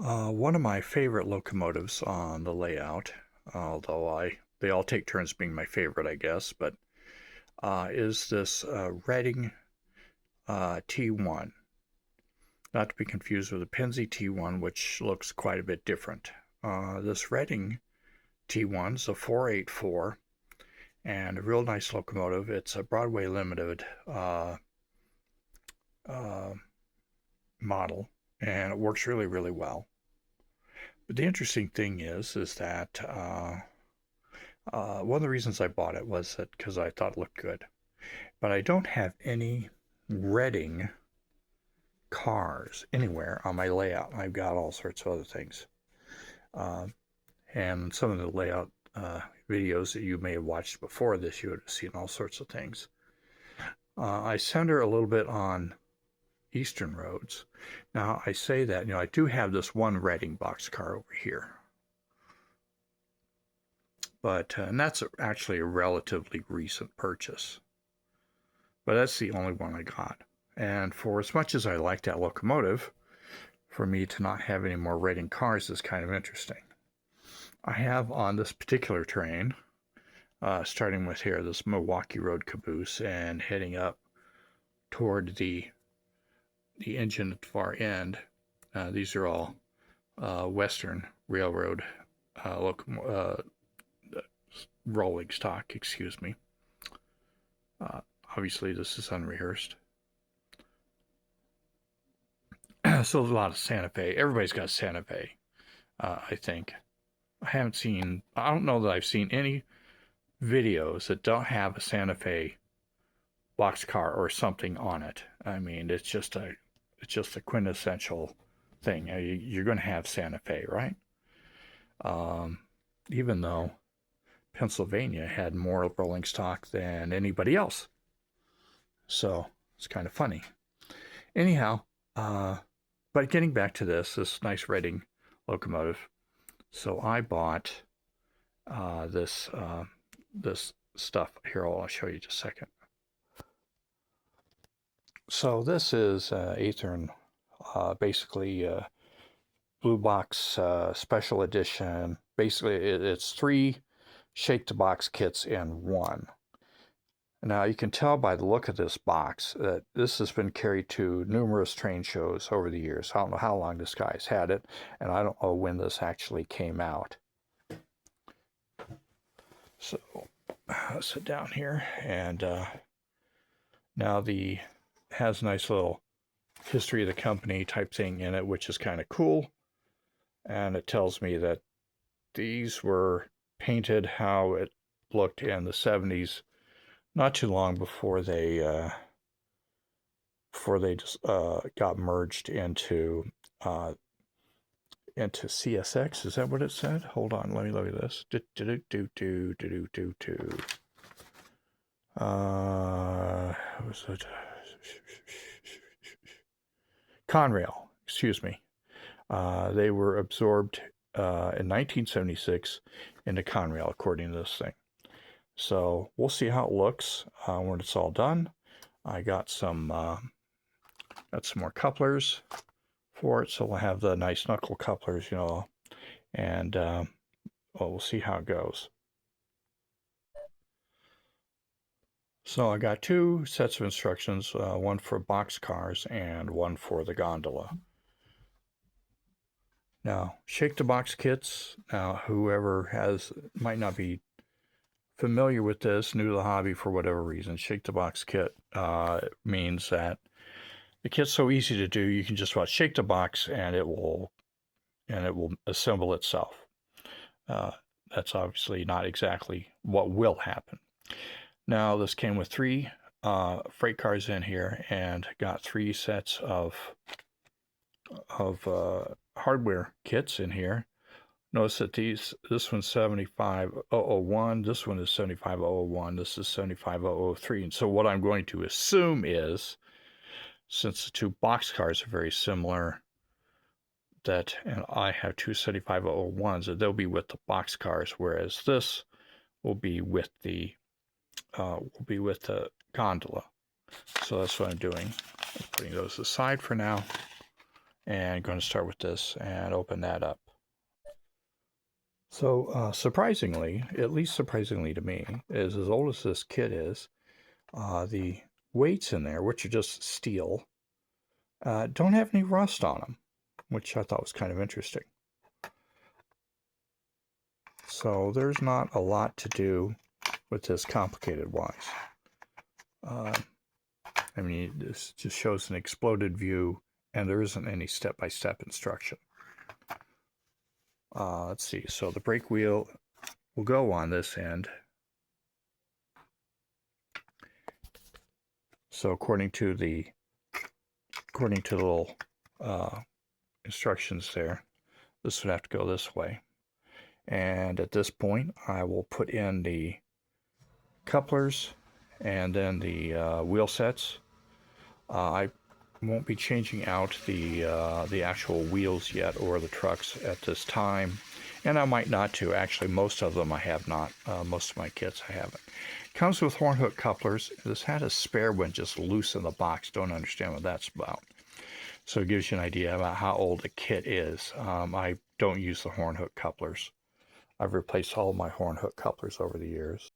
One of my favorite locomotives on the layout, although they all take turns being my favorite, I guess, but is this Reading T1. Not to be confused with the Pennsy T1, which looks quite a bit different. This Reading T1 is a 484 and a real nice locomotive. It's a Broadway Limited uh, model, and it works really, really well. But the interesting thing is that one of the reasons I bought it was that because I thought it looked good. But I don't have any Reading cars anywhere on my layout. I've got all sorts of other things. Uh, and some of the layout videos that you may have watched before this, you would have seen all sorts of things. I center a little bit on eastern roads. Now, I say that, I do have this one Reading boxcar over here. But, and that's actually a relatively recent purchase. But that's the only one I got. And for as much as I like that locomotive, for me to not have any more Reading cars is kind of interesting. I have on this particular train, starting with here, this Milwaukee Road caboose, and heading up toward the engine at the far end. These are all Western Railroad rolling stock, excuse me. Obviously, this is unrehearsed. So there's a lot of Santa Fe. Everybody's got Santa Fe, I think. I don't know that I've seen any videos that don't have a Santa Fe boxcar or something on it. I mean, it's just a quintessential thing. You're going to have Santa Fe, right? Even though Pennsylvania had more rolling stock than anybody else. So it's kind of funny. Anyhow, but getting back to this nice Reading locomotive. So I bought this stuff. Here, I'll show you just a second. So this is Athearn, basically Blue Box Special Edition. Basically, it's 3 shake-to-box kits in one. Now, you can tell by the look of this box that this has been carried to numerous train shows over the years. I don't know how long this guy's had it, and I don't know when this actually came out. So, let's sit down here, and now has a nice little history of the company type thing in it, which is kind of cool. And it tells me that these were painted how it looked in the 70s, not too long before they just got merged into CSX. Is that what it said? Hold on, let me look at this. Was it Conrail? Excuse me. They were absorbed in 1976 into Conrail, according to this thing. So we'll see how it looks when it's all done. I got some more couplers for it, so we'll have the nice knuckle couplers, and we'll see how it goes. So I got 2 sets of instructions, one for box cars and one for the gondola. Now, shake-to-box kits, whoever might not be familiar with this, new to the hobby for whatever reason, shake-to-box kit means that the kit's so easy to do, you can just about shake the box and it will assemble itself. That's obviously not exactly what will happen. Now, this came with 3 freight cars in here and got 3 sets of hardware kits in here. Notice that this one's 75001, this one is 75001, this is 75003. And so what I'm going to assume is, since the 2 box cars are very similar, and I have 2 75001s, that they'll be with the box cars, whereas this will be with the gondola. So that's what I'm doing. I'm putting those aside for now, And I'm going to start with this and open that up. So surprisingly, at least surprisingly to me, is as old as this kit is, the weights in there, which are just steel, don't have any rust on them, which I thought was kind of interesting. So there's not a lot to do with this complicated wise. I mean, this just shows an exploded view, and there isn't any step-by-step instruction. Let's see. So the brake wheel will go on this end. So according to the little instructions there, this would have to go this way. And at this point, I will put in the couplers and then the wheel sets. I won't be changing out the actual wheels yet, or the trucks at this time, and I might not too. Actually, most of them I have not. Most of my kits I haven't. Comes with horn hook couplers. This had a spare one just loose in the box. Don't understand what that's about. So it gives you an idea about how old the kit is. I don't use the horn hook couplers. I've replaced all of my horn hook couplers over the years.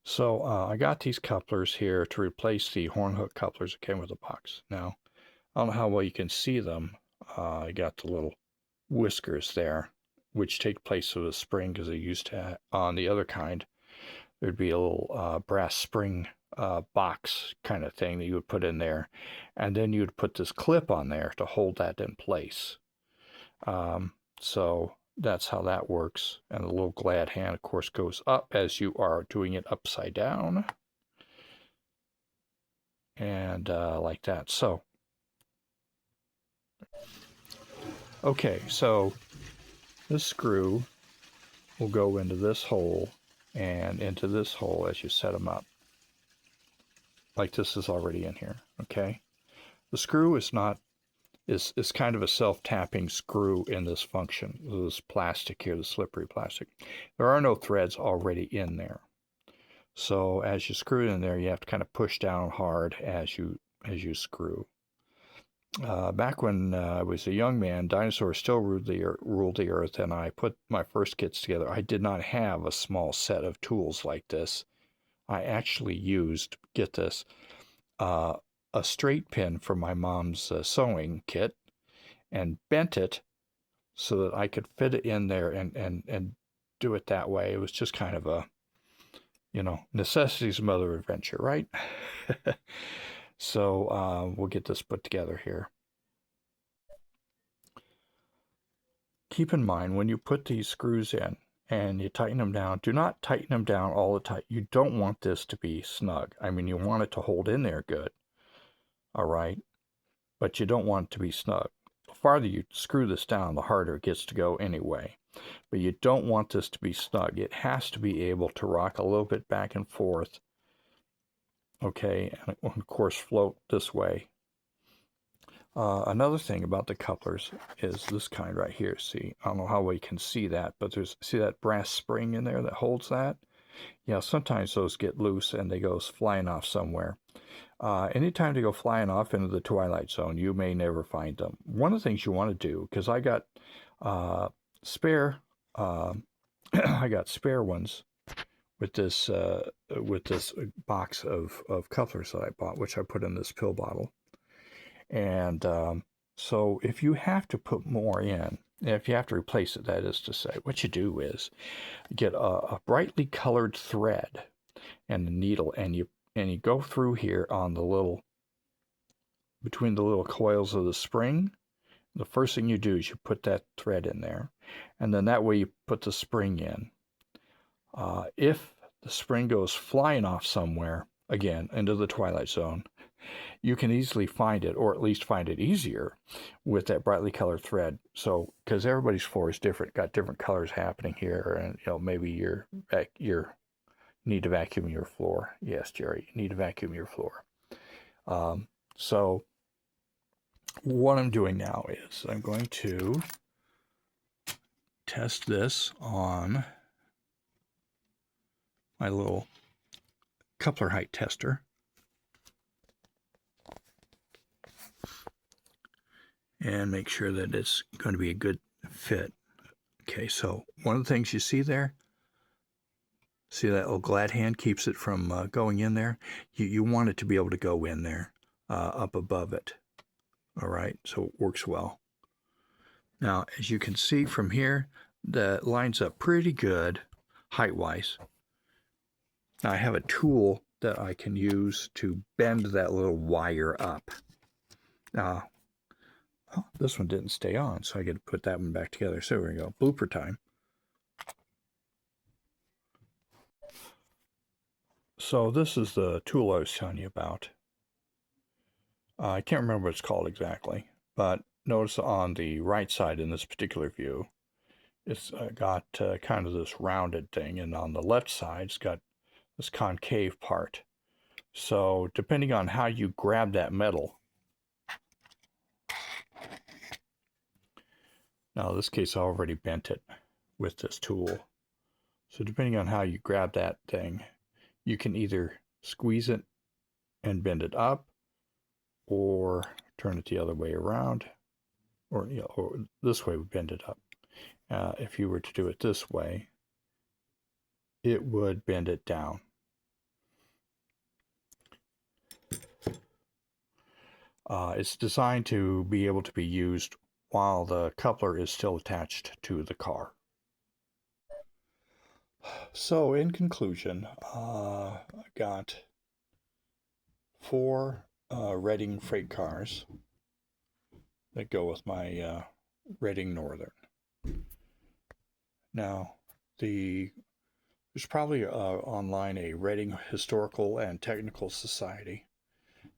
So I got these couplers here to replace the horn hook couplers that came with the box. Now, I don't know how well you can see them. I got the little whiskers there, which take place of the spring, because they used to, on the other kind, there'd be a little brass spring box kind of thing that you would put in there, and then you'd put this clip on there to hold that in place. So that's how that works. And the little glad hand, of course, goes up as you are doing it upside down. And like that. So, okay, so this screw will go into this hole and into this hole as you set them up. Like this is already in here, okay? The screw is not, is kind of a self-tapping screw in this function. This plastic here, the slippery plastic. There are no threads already in there. So as you screw it in there, you have to kind of push down hard as you screw. Back when I was a young man, dinosaurs still ruled the earth, and I put my first kits together. I did not have a small set of tools like this. I actually used, get this, a straight pin from my mom's sewing kit and bent it so that I could fit it in there and do it that way. It was just kind of a, necessity's mother of adventure, right? So we'll get this put together here. Keep in mind, when you put these screws in and you tighten them down, do not tighten them down all the time. You don't want this to be snug. I mean, you want it to hold in there good, all right? But you don't want it to be snug. The farther you screw this down, the harder it gets to go anyway. But you don't want this to be snug. It has to be able to rock a little bit back and forth, okay? And of course, float this way. Another thing about the couplers is this kind right here. See, I don't know how well you can see that, but see that brass spring in there that holds that? Yeah, sometimes those get loose and they go flying off somewhere. Anytime they go flying off into the twilight zone, you may never find them. One of the things you want to do, because I got spare, I got spare ones with this box of couplers that I bought, which I put in this pill bottle. And so if you have to put more in, if you have to replace it, that is to say, what you do is get a brightly colored thread and a needle, and you go through here on the little, between the little coils of the spring. The first thing you do is you put that thread in there, and then that way you put the spring in. If the spring goes flying off somewhere, again, into the twilight zone, you can easily find it, or at least find it easier, with that brightly colored thread. So, because everybody's floor is different, got different colors happening here, and maybe you need to vacuum your floor. Yes, Jerry, you need to vacuum your floor. So, what I'm doing now is I'm going to test this on my little coupler height tester. and make sure that it's going to be a good fit. Okay, so one of the things you see there, see that little glad hand keeps it from going in there? You want it to be able to go in there up above it. All right, so it works well. Now, as you can see from here, that lines up pretty good height-wise. Now, I have a tool that I can use to bend that little wire up. Now, oh, this one didn't stay on, so I get to put that one back together. So there we go, blooper time. So this is the tool I was telling you about. I can't remember what it's called exactly, but notice on the right side in this particular view, it's got kind of this rounded thing, and on the left side, it's got this concave part. So depending on how you grab that metal, now in this case I already bent it with this tool. So depending on how you grab that thing, you can either squeeze it and bend it up, or turn it the other way around, or, or this way we bend it up. If you were to do it this way, it would bend it down. It's designed to be able to be used while the coupler is still attached to the car. So in conclusion, I got 4 Reading freight cars that go with my Reading Northern. Now, there's probably online a Reading Historical and Technical Society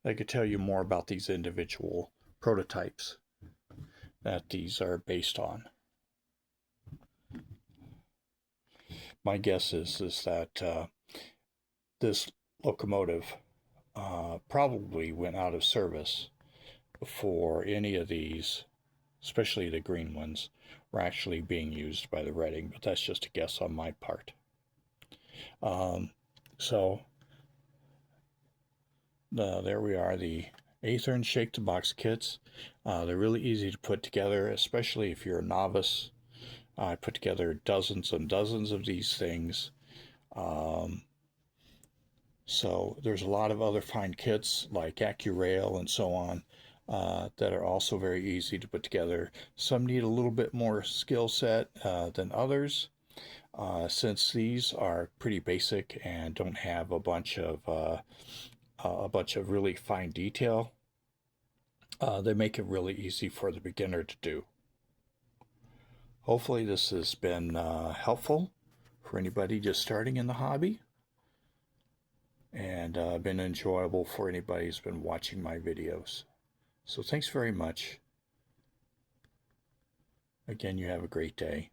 that could tell you more about these individual prototypes that these are based on. My guess is that this locomotive probably went out of service before any of these, especially the green ones, were actually being used by the Reading, but that's just a guess on my part. So there we are, the Athearn Shake the Box kits. They're really easy to put together, especially if you're a novice. I put together dozens and dozens of these things. So there's a lot of other fine kits like AccuRail and so on that are also very easy to put together. Some need a little bit more skill set than others. Since these are pretty basic and don't have a bunch of really fine detail, they make it really easy for the beginner to do. Hopefully this has been helpful for anybody just starting in the hobby, and been enjoyable for anybody who's been watching my videos. So thanks very much. Again, you have a great day.